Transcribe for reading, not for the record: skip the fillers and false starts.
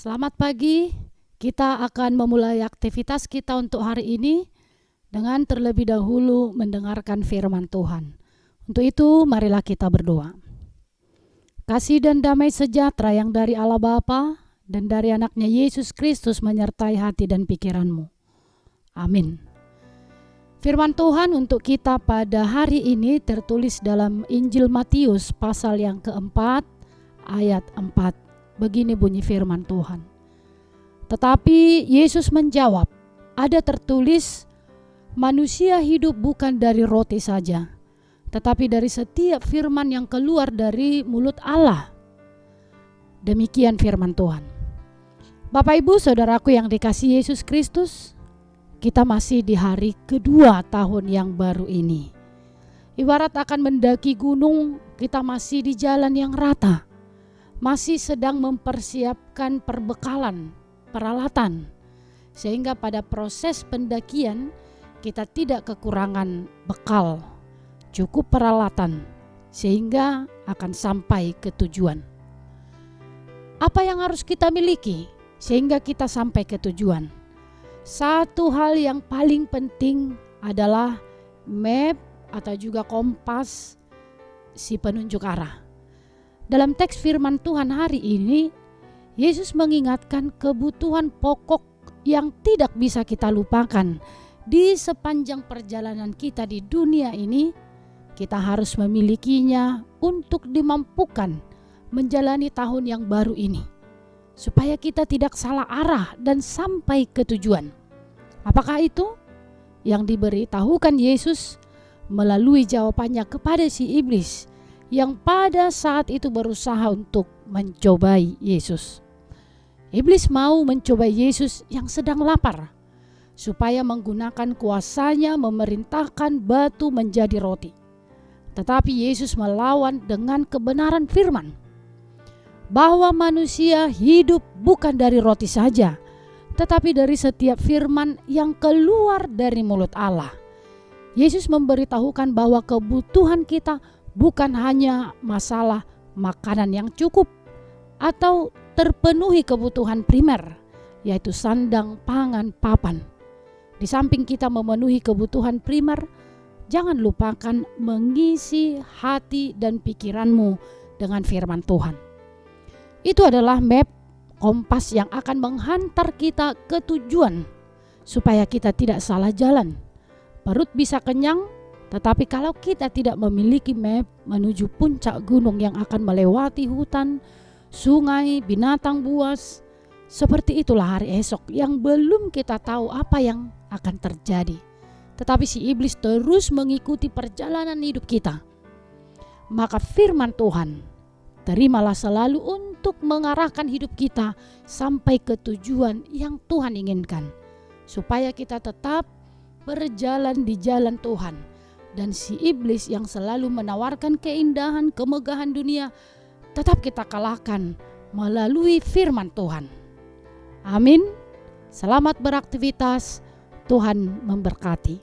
Selamat pagi, kita akan memulai aktivitas kita untuk hari ini dengan terlebih dahulu mendengarkan firman Tuhan. Untuk itu, marilah kita berdoa. Kasih dan damai sejahtera yang dari Allah Bapa dan dari anaknya Yesus Kristus menyertai hati dan pikiranmu. Amin. Firman Tuhan untuk kita pada hari ini tertulis dalam Injil Matius pasal yang keempat ayat 4. Begini bunyi firman Tuhan. Tetapi Yesus menjawab, ada tertulis, manusia hidup bukan dari roti saja, tetapi dari setiap firman yang keluar dari mulut Allah. Demikian firman Tuhan. Bapak Ibu Saudaraku yang dikasihi Yesus Kristus, kita masih di hari kedua tahun yang baru ini. Ibarat akan mendaki gunung, kita masih di jalan yang rata. Masih sedang mempersiapkan perbekalan, peralatan, sehingga pada proses pendakian kita tidak kekurangan bekal, cukup peralatan, sehingga akan sampai ke tujuan. Apa yang harus kita miliki sehingga kita sampai ke tujuan? Satu hal yang paling penting adalah map atau juga kompas, si penunjuk arah. Dalam teks firman Tuhan hari ini, Yesus mengingatkan kebutuhan pokok yang tidak bisa kita lupakan. Di sepanjang perjalanan kita di dunia ini, kita harus memilikinya untuk dimampukan menjalani tahun yang baru ini, supaya kita tidak salah arah dan sampai ke tujuan. Apakah itu? Yang diberitahukan Yesus melalui jawabannya kepada si iblis yang pada saat itu berusaha untuk mencobai Yesus. Iblis mau mencobai Yesus yang sedang lapar, supaya menggunakan kuasanya memerintahkan batu menjadi roti. Tetapi Yesus melawan dengan kebenaran firman, bahwa manusia hidup bukan dari roti saja, tetapi dari setiap firman yang keluar dari mulut Allah. Yesus memberitahukan bahwa kebutuhan kita bukan hanya masalah makanan yang cukup atau terpenuhi kebutuhan primer, yaitu sandang, pangan, papan. Di samping kita memenuhi kebutuhan primer, jangan lupakan mengisi hati dan pikiranmu dengan firman Tuhan. Itu adalah map, kompas yang akan menghantar kita ke tujuan, supaya kita tidak salah jalan. Perut bisa kenyang, tetapi kalau kita tidak memiliki map menuju puncak gunung yang akan melewati hutan, sungai, binatang buas, seperti itulah hari esok yang belum kita tahu apa yang akan terjadi. Tetapi si iblis terus mengikuti perjalanan hidup kita. Maka firman Tuhan, terimalah selalu untuk mengarahkan hidup kita sampai ke tujuan yang Tuhan inginkan, supaya kita tetap berjalan di jalan Tuhan. Dan si iblis yang selalu menawarkan keindahan, kemegahan dunia, tetap kita kalahkan melalui firman Tuhan. Amin. Selamat beraktivitas. Tuhan memberkati.